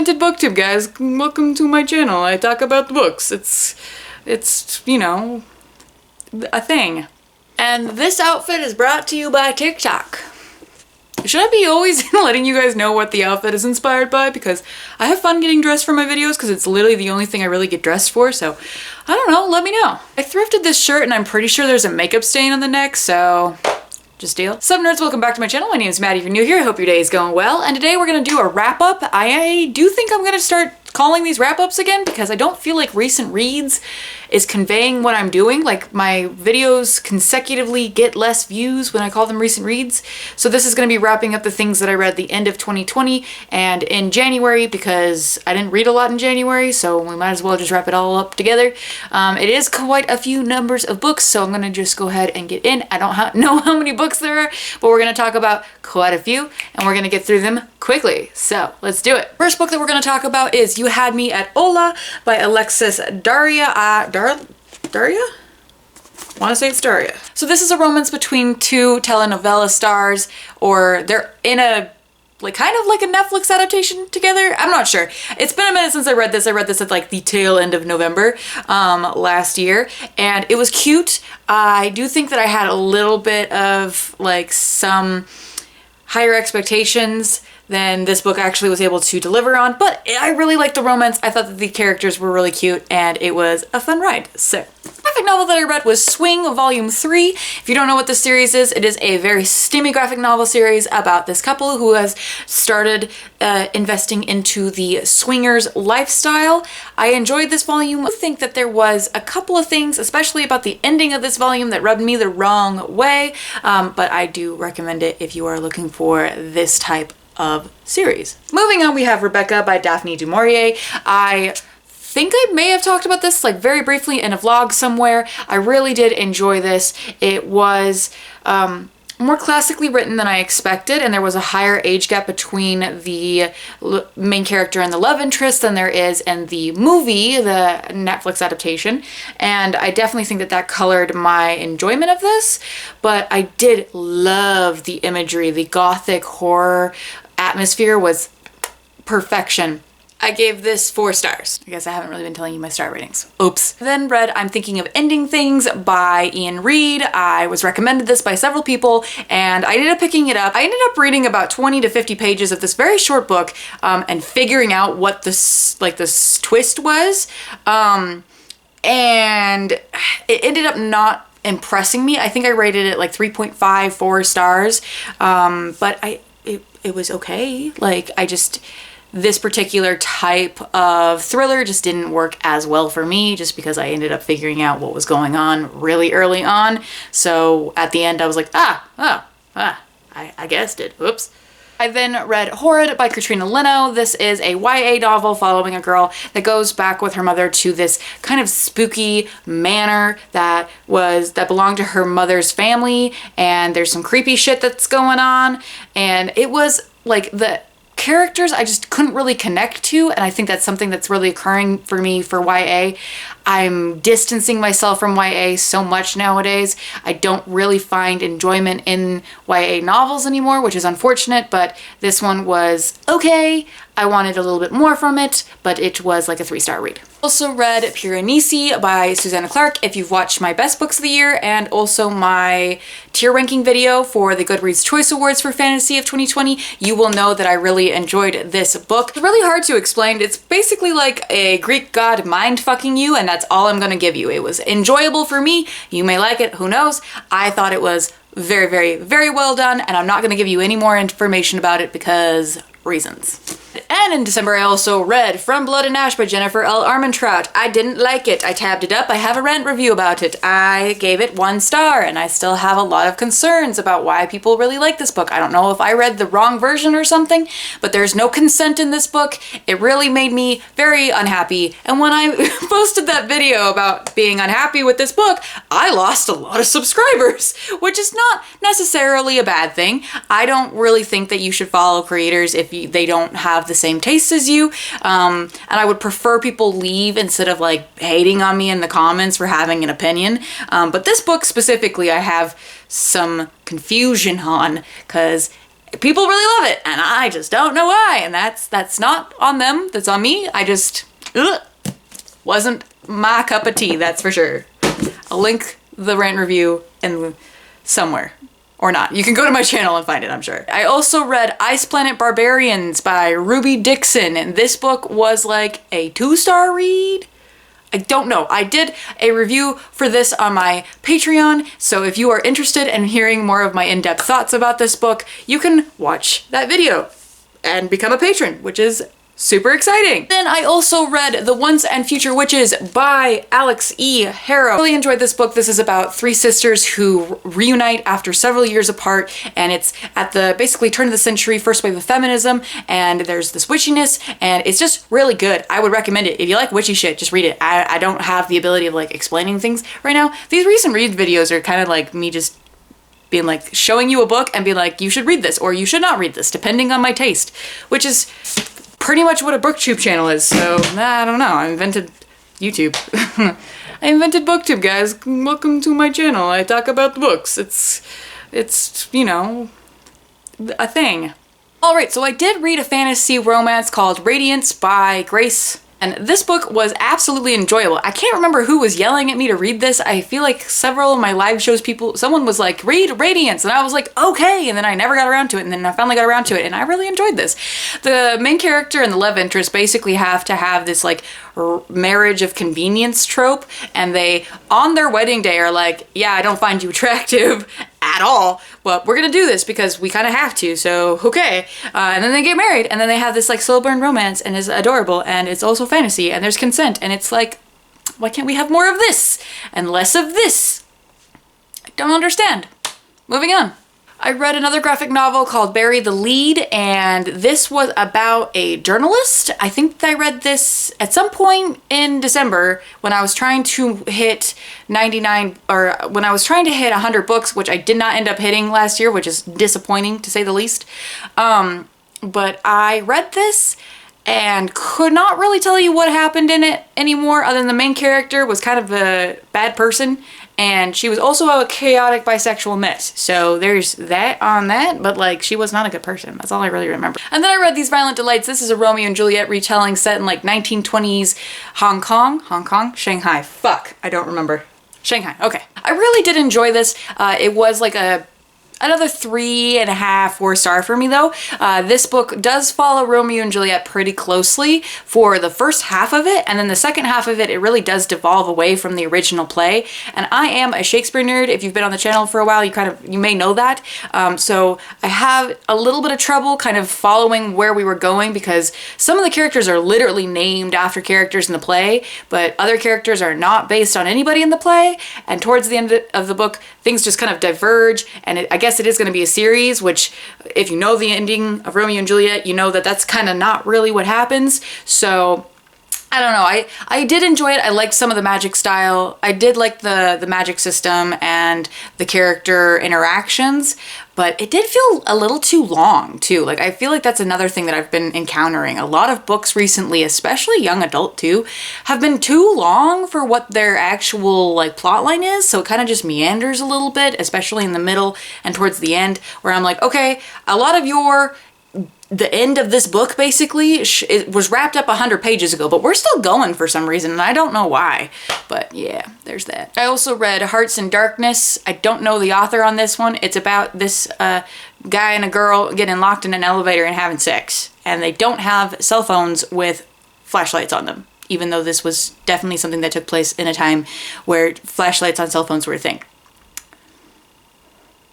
Untitled Booktube, guys. Welcome to my channel. I talk about the books. It's, you know, a thing. And this outfit is brought to you by TikTok. Should I be always letting you guys know what the outfit is inspired by? Because I have fun getting dressed for my videos because it's literally the only thing I really get dressed for, so I don't know, let me know. I thrifted this shirt and I'm pretty sure there's a makeup stain on the neck, so just deal. Sup nerds, welcome back to my channel. My name is Maddie if you're new here. I hope your day is going well. And today we're gonna do a wrap up. I do think I'm gonna start calling these wrap ups again because I don't feel like recent reads is conveying what I'm doing. Like my videos consecutively get less views when I call them recent reads. So this is gonna be wrapping up the things that I read the end of 2020 and in January because I didn't read a lot in January, so we might as well just wrap it all up together. It is quite a few numbers of books, so I'm gonna just go ahead and get in. I don't know how many books there are, but we're gonna talk about quite a few and we're gonna get through them quickly. So let's do it. First book that we're gonna talk about is You Had Me at Hola by Alexis Daria. Daria? I want to say it's Daria. So this is a romance between two telenovela stars, or they're in a kind of like a Netflix adaptation together. I'm not sure. It's been a minute since I read this. I read this at like the tail end of November last year, and it was cute. I do think that I had a little bit of like some higher expectations than this book actually was able to deliver on, but I really liked the romance. I thought that the characters were really cute and it was a fun ride. So, the graphic novel that I read was Swing Volume 3. If you don't know what this series is, it is a very steamy graphic novel series about this couple who has started investing into the swingers lifestyle. I enjoyed this volume. I think that there was a couple of things, especially about the ending of this volume, that rubbed me the wrong way, but I do recommend it if you are looking for this type of series. Moving on, we have Rebecca by Daphne du Maurier. I think I may have talked about this like very briefly in a vlog somewhere. I really did enjoy this. It was more classically written than I expected, and there was a higher age gap between the main character and the love interest than there is in the movie, the Netflix adaptation, and I definitely think that that colored my enjoyment of this, but I did love the imagery. The gothic horror atmosphere was perfection. I gave this 4 stars. I guess I haven't really been telling you my star ratings. Oops. Then read I'm Thinking of Ending Things by Ian Reid. I was recommended this by several people and I ended up picking it up. I ended up reading about 20 to 50 pages of this very short book and figuring out what this twist was. And it ended up not impressing me. I think I rated it like 3.54 stars. But it was okay. Like this particular type of thriller just didn't work as well for me just because I ended up figuring out what was going on really early on. So at the end I was like, I guessed it. Oops. I then read Horrid by Katrina Leno. This is a YA novel following a girl that goes back with her mother to this kind of spooky manor that belonged to her mother's family, and there's some creepy shit that's going on, and it was like the characters I just couldn't really connect to, and I think that's something that's really occurring for me for YA. I'm distancing myself from YA so much nowadays. I don't really find enjoyment in YA novels anymore, which is unfortunate, but this one was okay. I wanted a little bit more from it, but it was like a 3-star read. Also read Piranesi by Susanna Clark. If you've watched my best books of the year and also my tier ranking video for the Goodreads Choice Awards for Fantasy of 2020, you will know that I really enjoyed this book. It's really hard to explain. It's basically like a Greek god mind fucking you, and that's all I'm gonna give you. It was enjoyable for me. You may like it, who knows? I thought it was very, very, very well done, and I'm not gonna give you any more information about it because reasons. And in December I also read From Blood and Ash by Jennifer L. Armentrout. I didn't like it. I tabbed it up. I have a rant review about it. I gave it 1 star, and I still have a lot of concerns about why people really like this book. I don't know if I read the wrong version or something, but there's no consent in this book. It really made me very unhappy, and when I posted that video about being unhappy with this book, I lost a lot of subscribers, which is not necessarily a bad thing. I don't really think that you should follow creators if they don't have the same tastes as you, and I would prefer people leave instead of like hating on me in the comments for having an opinion, but this book specifically I have some confusion on because people really love it, and I just don't know why. And that's not on them. That's on me. I just wasn't my cup of tea. That's for sure. I'll link the rant review in somewhere. Or not. You can go to my channel and find it, I'm sure. I also read Ice Planet Barbarians by Ruby Dixon, and this book was like a 2-star read. I don't know. I did a review for this on my Patreon, so if you are interested in hearing more of my in-depth thoughts about this book, you can watch that video and become a patron, which is super exciting. Then I also read The Once and Future Witches by Alex E. Harrow. I really enjoyed this book. This is about 3 sisters who reunite after several years apart, and it's at the basically turn of the century, first wave of feminism, and there's this witchiness, and it's just really good. I would recommend it. If you like witchy shit, just read it. I don't have the ability of like explaining things right now. These recent read videos are kind of like me just being like showing you a book and being like, you should read this or you should not read this, depending on my taste, which is pretty much what a booktube channel is. So I don't know, I invented YouTube. I invented booktube, guys. Welcome to my channel. I talk about books. It's you know, a thing. All right, so I did read a fantasy romance called Radiance by Grace, and this book was absolutely enjoyable. I can't remember who was yelling at me to read this. I feel like several of my live shows someone was like, read Radiance, and I was like, okay, and then I never got around to it, and then I finally got around to it, and I really enjoyed this. The main character and the love interest basically have to have this like marriage of convenience trope, and they, on their wedding day, are like, yeah, I don't find you attractive at all, but we're gonna do this because we kind of have to, so okay. And then they get married, and then they have this like slow burn romance, and it's adorable, and it's also fantasy, and there's consent, and it's like, why can't we have more of this and less of this? I don't understand. Moving on. I read another graphic novel called Bury the Lead, and this was about a journalist. I think I read this at some point in December when I was trying to hit 99, or when I was trying to hit 100 books, which I did not end up hitting last year, which is disappointing to say the least. But I read this and could not really tell you what happened in it anymore, other than the main character was kind of a bad person, and she was also a chaotic bisexual mess. So there's that on that, but like, she was not a good person. That's all I really remember. And then I read These Violent Delights. This is a Romeo and Juliet retelling set in like 1920s Hong Kong, Shanghai. Fuck, I don't remember. Shanghai, okay. I really did enjoy this. It was like another 3.5, 4-star for me though. This book does follow Romeo and Juliet pretty closely for the first half of it, and then the second half of it really does devolve away from the original play. And I am a Shakespeare nerd. If you've been on the channel for a while, you may know that. So I have a little bit of trouble kind of following where we were going, because some of the characters are literally named after characters in the play, but other characters are not based on anybody in the play. And towards the end of the book, things just kind of diverge, and I guess it is going to be a series, which if you know the ending of Romeo and Juliet, you know that that's kind of not really what happens. So I don't know. I did enjoy it. I liked some of the magic style. I did like the magic system and the character interactions, but it did feel a little too long too. Like, I feel like that's another thing that I've been encountering. A lot of books recently, especially young adult too, have been too long for what their actual like plot line is. So it kind of just meanders a little bit, especially in the middle and towards the end, where I'm like, okay, a lot of the end of this book basically it was wrapped up 100 pages ago, but we're still going for some reason, and I don't know why. But yeah, there's that. I also read Hearts in Darkness. I don't know the author on this one. It's about this guy and a girl getting locked in an elevator and having sex, and they don't have cell phones with flashlights on them, even though this was definitely something that took place in a time where flashlights on cell phones were a thing.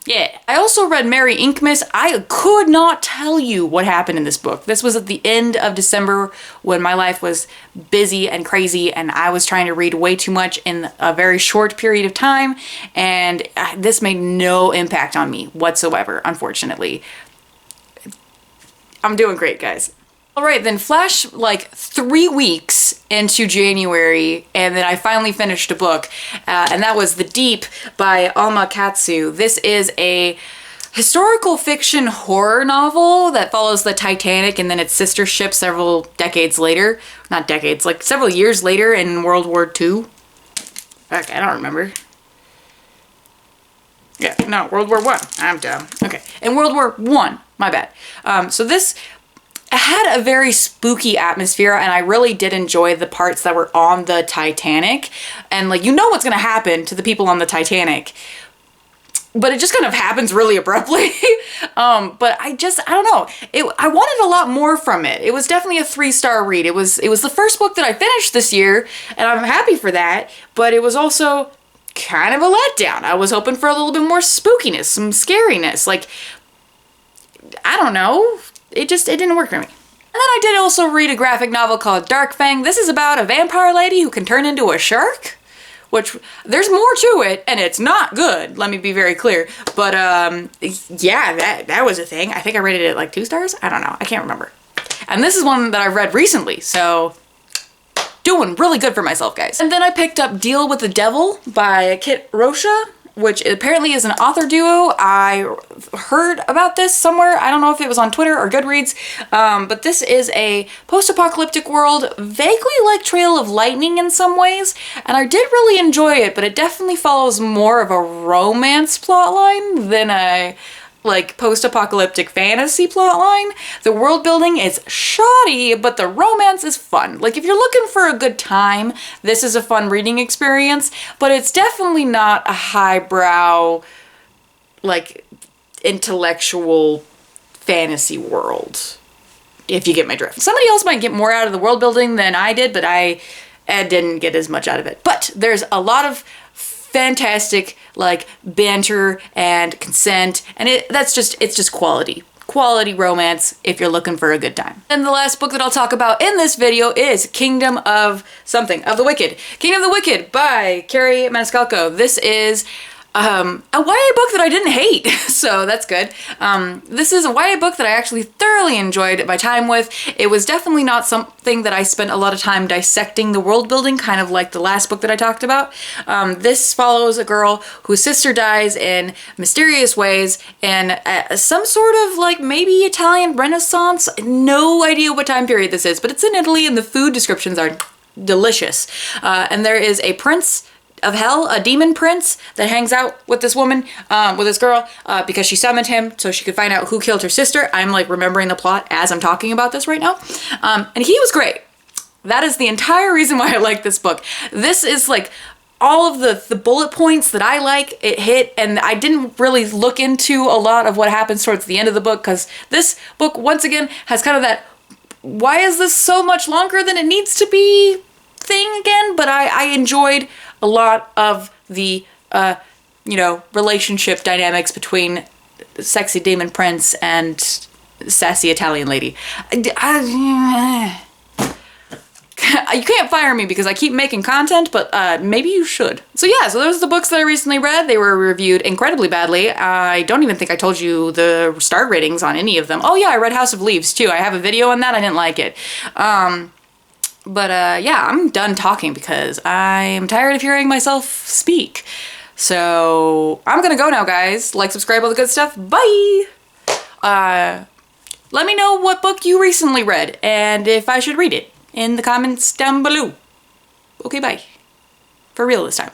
Yeah. I also read Mary Inkmas. I could not tell you what happened in this book. This was at the end of December when my life was busy and crazy, and I was trying to read way too much in a very short period of time, and this made no impact on me whatsoever, unfortunately. I'm doing great, guys. All right, then flash like 3 weeks into January, and then I finally finished a book, and that was The Deep by Alma Katsu. This is a historical fiction horror novel that follows the Titanic and then its sister ship several decades later. Not decades, like several years later in World War II. Okay, I don't remember. Yeah, no, World War I. I'm dumb. Okay, in World War I. My bad. So this had a very spooky atmosphere, and I really did enjoy the parts that were on the Titanic. And like, you know what's gonna happen to the people on the Titanic, but it just kind of happens really abruptly. But I don't know. I wanted a lot more from it. It was definitely a 3-star read. It was the first book that I finished this year, and I'm happy for that, but it was also kind of a letdown. I was hoping for a little bit more spookiness, some scariness. Like, I don't know. It didn't work for me. And then I did also read a graphic novel called Dark Fang. This is about a vampire lady who can turn into a shark, which there's more to it, and it's not good. Let me be very clear. But yeah, that was a thing. I think I rated it like 2 stars. I don't know. I can't remember. And this is one that I read recently, so doing really good for myself, guys. And then I picked up Deal with the Devil by Kit Rocha, which apparently is an author duo. I heard about this somewhere. I don't know if it was on Twitter or Goodreads, but this is a post-apocalyptic world, vaguely like Trail of Lightning in some ways, and I did really enjoy it, but it definitely follows more of a romance plotline than a like post-apocalyptic fantasy plotline. The world building is shoddy, but the romance is fun. Like, if you're looking for a good time, this is a fun reading experience, but it's definitely not a highbrow, like, intellectual fantasy world, if you get my drift. Somebody else might get more out of the world building than I did, but I didn't get as much out of it. But there's a lot of fantastic like banter and consent, and it's just quality romance if you're looking for a good time. And the last book that I'll talk about in this video is Kingdom of the Wicked by Carrie Maniscalco. This is a YA book that I didn't hate, so that's good. This is a YA book that I actually thoroughly enjoyed my time with. It was definitely not something that I spent a lot of time dissecting the world building, kind of like the last book that I talked about. This follows a girl whose sister dies in mysterious ways in some sort of like maybe Italian Renaissance. No idea what time period this is, but it's in Italy and the food descriptions are delicious. And there is a prince of hell, a demon prince that hangs out with this woman, with this girl, because she summoned him so she could find out who killed her sister. I'm like remembering the plot as I'm talking about this right now. And he was great. That is the entire reason why I like this book. This is like all of the bullet points that I like, it hit, and I didn't really look into a lot of what happens towards the end of the book, because this book, once again, has kind of that, why is this so much longer than it needs to be thing again? But I enjoyed a lot of the, relationship dynamics between sexy demon prince and sassy Italian lady. You can't fire me because I keep making content, but maybe you should. So yeah, so those are the books that I recently read. They were reviewed incredibly badly. I don't even think I told you the star ratings on any of them. Oh yeah, I read House of Leaves too. I have a video on that. I didn't like it. But yeah, I'm done talking because I am tired of hearing myself speak. So I'm gonna go now, guys. Like, subscribe, all the good stuff. Bye! Let me know what book you recently read and if I should read it in the comments down below. Okay, bye. For real this time.